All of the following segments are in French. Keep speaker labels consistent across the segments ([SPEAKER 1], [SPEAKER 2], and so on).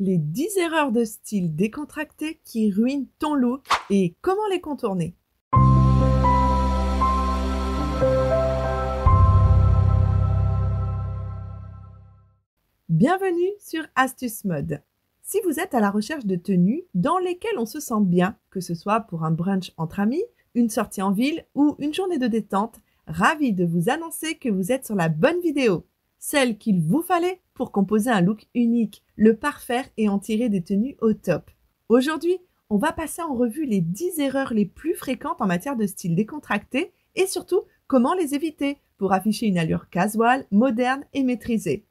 [SPEAKER 1] les 10 erreurs de style décontractées qui ruinent ton look et comment les contourner. Bienvenue sur Astuce Mode. Si vous êtes à la recherche de tenues dans lesquelles on se sent bien, que ce soit pour un brunch entre amis, une sortie en ville ou une journée de détente, ravi de vous annoncer que vous êtes sur la bonne vidéo. Celle qu'il vous fallait pour composer un look unique, le parfaire et en tirer des tenues au top. Aujourd'hui, on va passer en revue les 10 erreurs les plus fréquentes en matière de style décontracté et surtout comment les éviter pour afficher une allure casual, moderne et maîtrisée.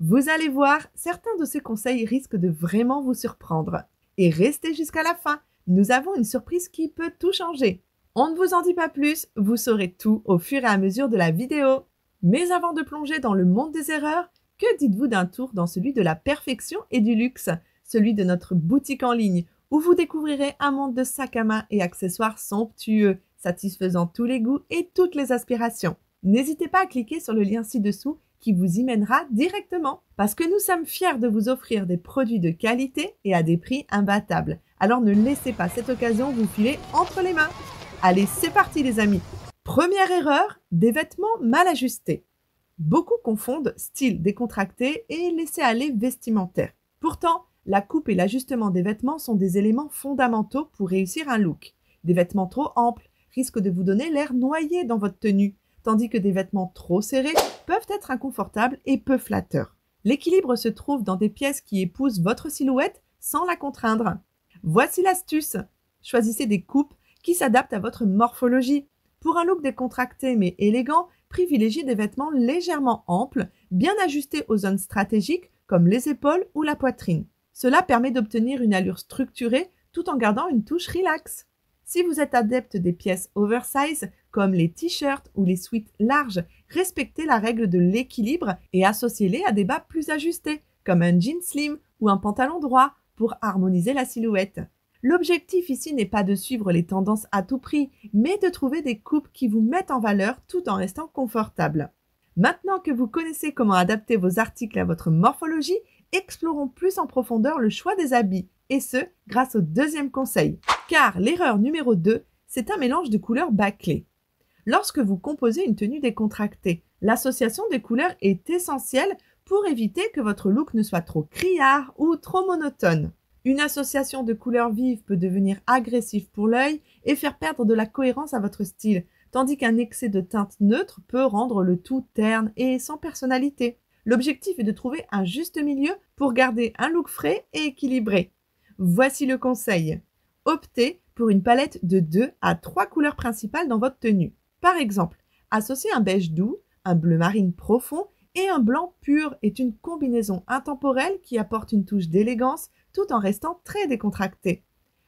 [SPEAKER 1] Vous allez voir, certains de ces conseils risquent de vraiment vous surprendre. Et restez jusqu'à la fin, nous avons une surprise qui peut tout changer. On ne vous en dit pas plus, vous saurez tout au fur et à mesure de la vidéo. Mais avant de plonger dans le monde des erreurs, que dites-vous d'un tour dans celui de la perfection et du luxe, celui de notre boutique en ligne, où vous découvrirez un monde de sacs à main et accessoires somptueux, satisfaisant tous les goûts et toutes les aspirations. N'hésitez pas à cliquer sur le lien ci-dessous qui vous y mènera directement, parce que nous sommes fiers de vous offrir des produits de qualité et à des prix imbattables. Alors ne laissez pas cette occasion vous filer entre les mains. Allez, c'est parti les amis! Première erreur, des vêtements mal ajustés. Beaucoup confondent style décontracté et laisser-aller vestimentaire. Pourtant, la coupe et l'ajustement des vêtements sont des éléments fondamentaux pour réussir un look. Des vêtements trop amples risquent de vous donner l'air noyé dans votre tenue, tandis que des vêtements trop serrés peuvent être inconfortables et peu flatteurs. L'équilibre se trouve dans des pièces qui épousent votre silhouette sans la contraindre. Voici l'astuce. Choisissez des coupes qui s'adaptent à votre morphologie. Pour un look décontracté mais élégant, privilégiez des vêtements légèrement amples, bien ajustés aux zones stratégiques comme les épaules ou la poitrine. Cela permet d'obtenir une allure structurée tout en gardant une touche relax. Si vous êtes adepte des pièces oversize comme les t-shirts ou les sweats larges, respectez la règle de l'équilibre et associez-les à des bas plus ajustés comme un jean slim ou un pantalon droit pour harmoniser la silhouette. L'objectif ici n'est pas de suivre les tendances à tout prix, mais de trouver des coupes qui vous mettent en valeur tout en restant confortables. Maintenant que vous connaissez comment adapter vos articles à votre morphologie, explorons plus en profondeur le choix des habits, et ce, grâce au deuxième conseil. Car l'erreur numéro 2, c'est un mélange de couleurs bâclées. Lorsque vous composez une tenue décontractée, l'association des couleurs est essentielle pour éviter que votre look ne soit trop criard ou trop monotone. Une association de couleurs vives peut devenir agressive pour l'œil et faire perdre de la cohérence à votre style, tandis qu'un excès de teintes neutres peut rendre le tout terne et sans personnalité. L'objectif est de trouver un juste milieu pour garder un look frais et équilibré. Voici le conseil. Optez pour une palette de 2 à 3 couleurs principales dans votre tenue. Par exemple, associer un beige doux, un bleu marine profond et un blanc pur est une combinaison intemporelle qui apporte une touche d'élégance tout en restant très décontractée.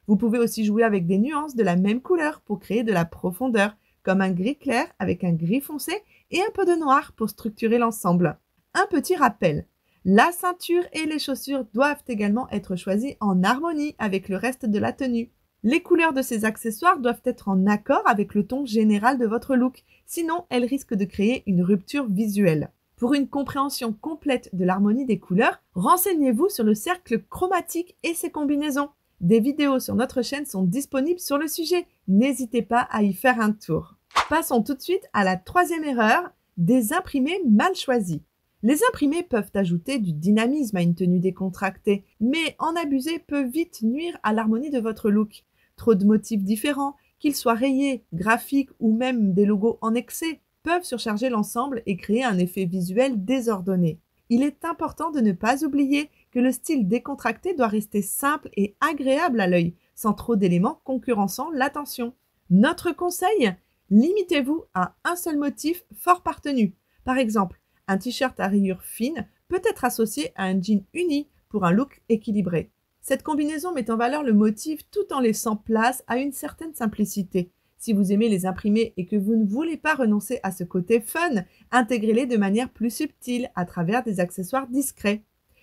[SPEAKER 1] Vous pouvez aussi jouer avec des nuances de la même couleur pour créer de la profondeur, comme un gris clair avec un gris foncé et un peu de noir pour structurer l'ensemble. Un petit rappel, la ceinture et les chaussures doivent également être choisies en harmonie avec le reste de la tenue. Les couleurs de ces accessoires doivent être en accord avec le ton général de votre look, sinon elles risquent de créer une rupture visuelle. Pour une compréhension complète de l'harmonie des couleurs, renseignez-vous sur le cercle chromatique et ses combinaisons. Des vidéos sur notre chaîne sont disponibles sur le sujet, n'hésitez pas à y faire un tour. Passons tout de suite à la troisième erreur, des imprimés mal choisis. Les imprimés peuvent ajouter du dynamisme à une tenue décontractée, mais en abuser peut vite nuire à l'harmonie de votre look. Trop de motifs différents, qu'ils soient rayés, graphiques ou même des logos en excès, peuvent surcharger l'ensemble et créer un effet visuel désordonné. Il est important de ne pas oublier que le style décontracté doit rester simple et agréable à l'œil, sans trop d'éléments concurrençant l'attention. Notre conseil, limitez-vous à un seul motif fort par tenue. Par exemple, un t-shirt à rayures fines peut être associé à un jean uni pour un look équilibré. Cette combinaison met en valeur le motif tout en laissant place à une certaine simplicité. Si vous aimez les imprimés et que vous ne voulez pas renoncer à ce côté fun, intégrez-les de manière plus subtile à travers des accessoires discrets.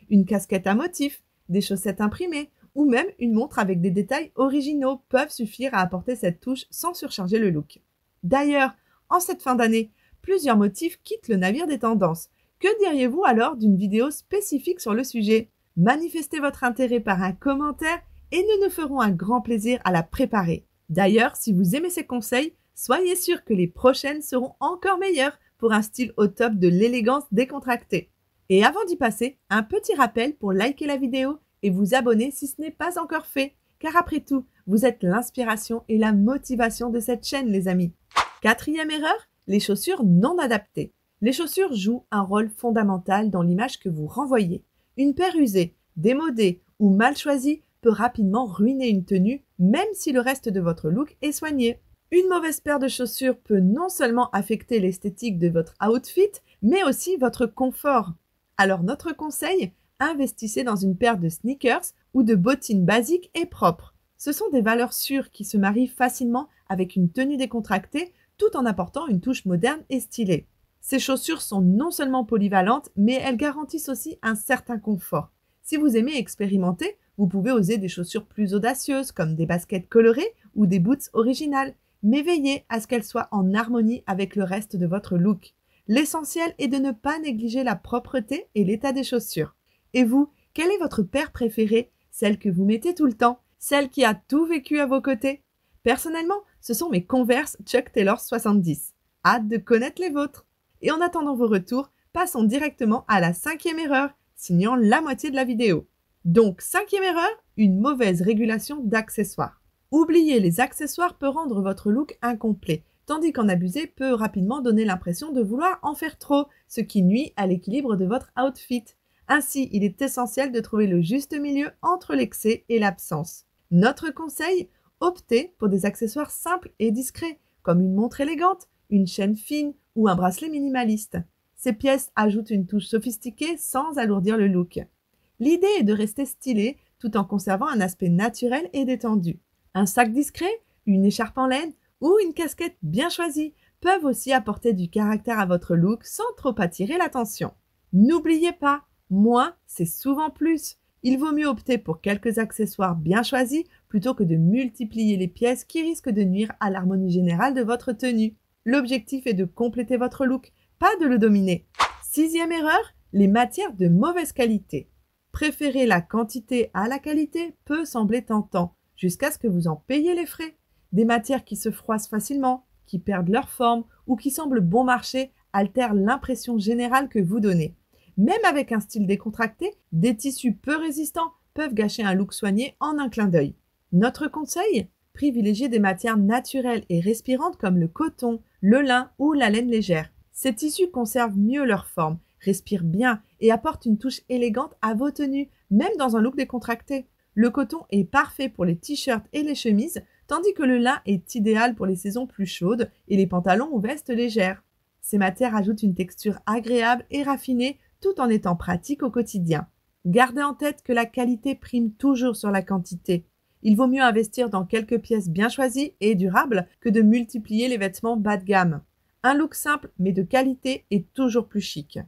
[SPEAKER 1] Une casquette à motif, des chaussettes imprimées ou même une montre avec des détails originaux peuvent suffire à apporter cette touche sans surcharger le look. D'ailleurs, en cette fin d'année, plusieurs motifs quittent le navire des tendances. Que diriez-vous alors d'une vidéo spécifique sur le sujet ? Manifestez votre intérêt par un commentaire et nous nous ferons un grand plaisir à la préparer. D'ailleurs, si vous aimez ces conseils, soyez sûr que les prochaines seront encore meilleures pour un style au top de l'élégance décontractée. Et avant d'y passer, un petit rappel pour liker la vidéo et vous abonner si ce n'est pas encore fait. Car après tout, vous êtes l'inspiration et la motivation de cette chaîne, les amis. 4e erreur, les chaussures non adaptées. Les chaussures jouent un rôle fondamental dans l'image que vous renvoyez. Une paire usée, démodée ou mal choisie peut rapidement ruiner une tenue, même si le reste de votre look est soigné. Une mauvaise paire de chaussures peut non seulement affecter l'esthétique de votre outfit, mais aussi votre confort. Alors notre conseil, investissez dans une paire de sneakers ou de bottines basiques et propres. Ce sont des valeurs sûres qui se marient facilement avec une tenue décontractée tout en apportant une touche moderne et stylée. Ces chaussures sont non seulement polyvalentes, mais elles garantissent aussi un certain confort. Si vous aimez expérimenter, vous pouvez oser des chaussures plus audacieuses comme des baskets colorées ou des boots originales, mais veillez à ce qu'elles soient en harmonie avec le reste de votre look. L'essentiel est de ne pas négliger la propreté et l'état des chaussures. Et vous, quelle est votre paire préférée? Celle que vous mettez tout le temps? Celle qui a tout vécu à vos côtés? Personnellement, ce sont mes Converse Chuck Taylor 70. Hâte de connaître les vôtres! Et en attendant vos retours, passons directement à la 5e erreur, signant la moitié de la vidéo. Donc, 5e erreur, une mauvaise régulation d'accessoires. Oublier les accessoires peut rendre votre look incomplet, tandis qu'en abuser peut rapidement donner l'impression de vouloir en faire trop, ce qui nuit à l'équilibre de votre outfit. Ainsi, il est essentiel de trouver le juste milieu entre l'excès et l'absence. Notre conseil, optez pour des accessoires simples et discrets, comme une montre élégante, une chaîne fine ou un bracelet minimaliste. Ces pièces ajoutent une touche sophistiquée sans alourdir le look. L'idée est de rester stylé tout en conservant un aspect naturel et détendu. Un sac discret, une écharpe en laine ou une casquette bien choisie peuvent aussi apporter du caractère à votre look sans trop attirer l'attention. N'oubliez pas, moins, c'est souvent plus. Il vaut mieux opter pour quelques accessoires bien choisis plutôt que de multiplier les pièces qui risquent de nuire à l'harmonie générale de votre tenue. L'objectif est de compléter votre look, pas de le dominer. 6e erreur, les matières de mauvaise qualité. Préférer la quantité à la qualité peut sembler tentant, jusqu'à ce que vous en payiez les frais. Des matières qui se froissent facilement, qui perdent leur forme ou qui semblent bon marché altèrent l'impression générale que vous donnez. Même avec un style décontracté, des tissus peu résistants peuvent gâcher un look soigné en un clin d'œil. Notre conseil? Privilégiez des matières naturelles et respirantes comme le coton, le lin ou la laine légère. Ces tissus conservent mieux leur forme, respirent bien et apportent une touche élégante à vos tenues, même dans un look décontracté. Le coton est parfait pour les t-shirts et les chemises, tandis que le lin est idéal pour les saisons plus chaudes et les pantalons ou vestes légères. Ces matières ajoutent une texture agréable et raffinée tout en étant pratiques au quotidien. Gardez en tête que la qualité prime toujours sur la quantité. Il vaut mieux investir dans quelques pièces bien choisies et durables que de multiplier les vêtements bas de gamme. Un look simple mais de qualité est toujours plus chic.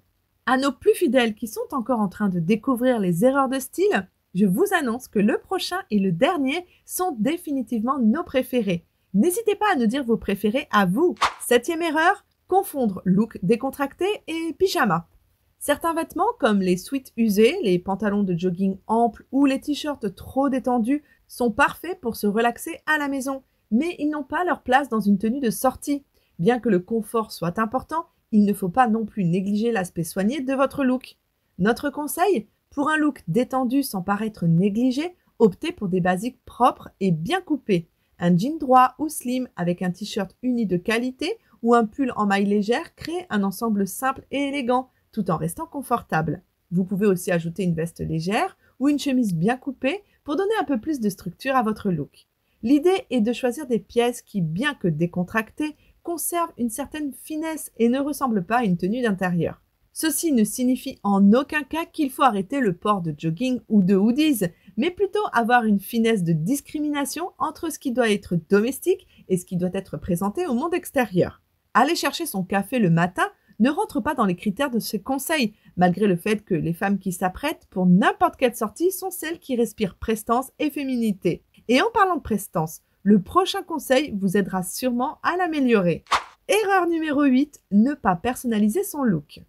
[SPEAKER 1] À nos plus fidèles qui sont encore en train de découvrir les erreurs de style, je vous annonce que le prochain et le dernier sont définitivement nos préférés. N'hésitez pas à nous dire vos préférés à vous. 7e erreur, confondre look décontracté et pyjama. Certains vêtements comme les sweats usés, les pantalons de jogging amples ou les t-shirts trop détendus sont parfaits pour se relaxer à la maison, mais ils n'ont pas leur place dans une tenue de sortie. Bien que le confort soit important, il ne faut pas non plus négliger l'aspect soigné de votre look. Notre conseil? Pour un look détendu sans paraître négligé, optez pour des basiques propres et bien coupés. Un jean droit ou slim avec un t-shirt uni de qualité ou un pull en maille légère crée un ensemble simple et élégant, tout en restant confortable. Vous pouvez aussi ajouter une veste légère ou une chemise bien coupée pour donner un peu plus de structure à votre look. L'idée est de choisir des pièces qui, bien que décontractées, conservent une certaine finesse et ne ressemblent pas à une tenue d'intérieur. Ceci ne signifie en aucun cas qu'il faut arrêter le port de jogging ou de hoodies, mais plutôt avoir une finesse de discrimination entre ce qui doit être domestique et ce qui doit être présenté au monde extérieur. Aller chercher son café le matin ne rentre pas dans les critères de ces conseils, malgré le fait que les femmes qui s'apprêtent pour n'importe quelle sortie sont celles qui respirent prestance et féminité. Et en parlant de prestance, le prochain conseil vous aidera sûrement à l'améliorer. Erreur numéro 8, ne pas personnaliser son look.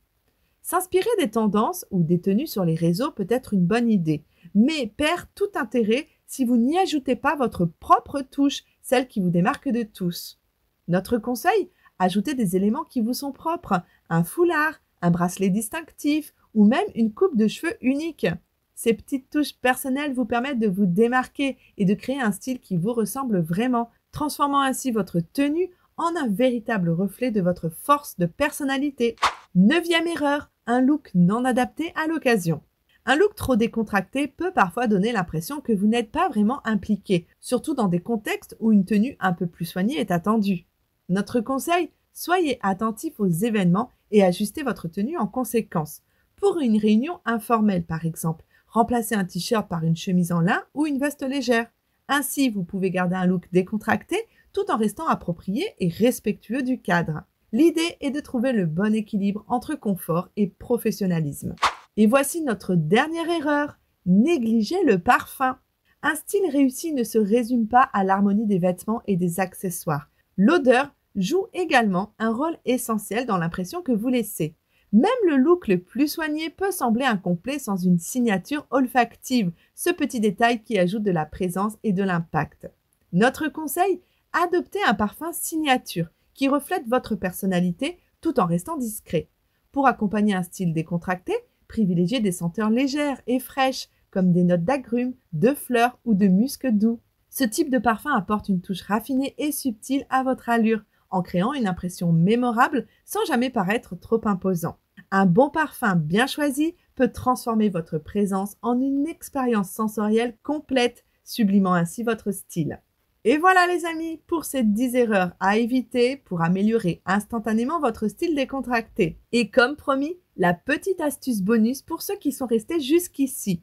[SPEAKER 1] S'inspirer des tendances ou des tenues sur les réseaux peut être une bonne idée, mais perd tout intérêt si vous n'y ajoutez pas votre propre touche, celle qui vous démarque de tous. Notre conseil, ajoutez des éléments qui vous sont propres, un foulard, un bracelet distinctif ou même une coupe de cheveux unique. Ces petites touches personnelles vous permettent de vous démarquer et de créer un style qui vous ressemble vraiment, transformant ainsi votre tenue en un véritable reflet de votre force de personnalité. 9e erreur, un look non adapté à l'occasion. Un look trop décontracté peut parfois donner l'impression que vous n'êtes pas vraiment impliqué, surtout dans des contextes où une tenue un peu plus soignée est attendue. Notre conseil, soyez attentif aux événements et ajustez votre tenue en conséquence. Pour une réunion informelle par exemple, remplacez un t-shirt par une chemise en lin ou une veste légère. Ainsi, vous pouvez garder un look décontracté tout en restant approprié et respectueux du cadre. L'idée est de trouver le bon équilibre entre confort et professionnalisme. Et voici notre dernière erreur, négliger le parfum. Un style réussi ne se résume pas à l'harmonie des vêtements et des accessoires. L'odeur joue également un rôle essentiel dans l'impression que vous laissez. Même le look le plus soigné peut sembler incomplet sans une signature olfactive, ce petit détail qui ajoute de la présence et de l'impact. Notre conseil, adoptez un parfum signature qui reflète votre personnalité tout en restant discret. Pour accompagner un style décontracté, privilégiez des senteurs légères et fraîches comme des notes d'agrumes, de fleurs ou de musc doux. Ce type de parfum apporte une touche raffinée et subtile à votre allure, en créant une impression mémorable sans jamais paraître trop imposant. Un bon parfum bien choisi peut transformer votre présence en une expérience sensorielle complète, sublimant ainsi votre style. Et voilà les amis, pour ces 10 erreurs à éviter pour améliorer instantanément votre style décontracté. Et comme promis, la petite astuce bonus pour ceux qui sont restés jusqu'ici.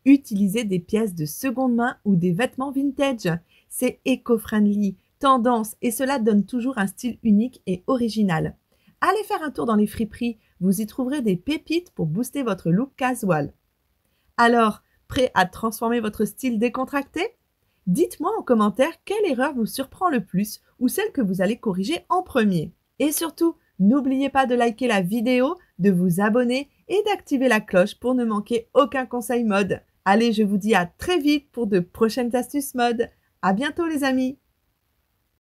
[SPEAKER 1] Utilisez des pièces de seconde main ou des vêtements vintage. C'est éco-friendly, tendance et cela donne toujours un style unique et original. Allez faire un tour dans les friperies, vous y trouverez des pépites pour booster votre look casual. Alors, prêt à transformer votre style décontracté? Dites-moi en commentaire quelle erreur vous surprend le plus ou celle que vous allez corriger en premier. Et surtout, n'oubliez pas de liker la vidéo, de vous abonner et d'activer la cloche pour ne manquer aucun conseil mode. Allez, je vous dis à très vite pour de prochaines astuces mode. À bientôt les amis!